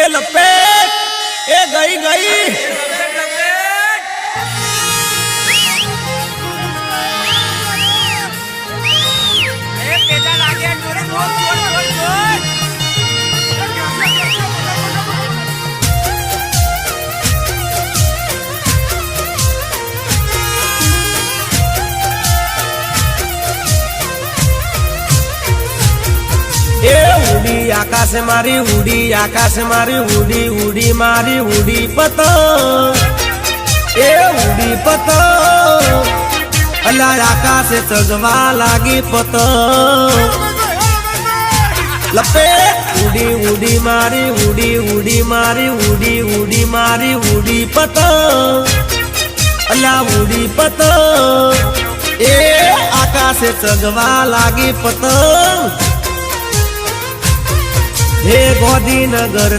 એ લપેટ એ ગઈ ગઈ उड़ी आकाश मारी उड़ी आकाश मारी उड़ी उड़ी मारी उड़ी पतंग ए उड़ी पतंग अल्लाह आकाश चगवा लागी पतंग लपेट उड़ी उड़ी मारी उड़ी उड़ी मारी उड़ी उड़ी मारी उड़ी पतंग अल्लाह उड़ी पतंग ए आकाश चगवा लागी पतंग हे गांधीनगर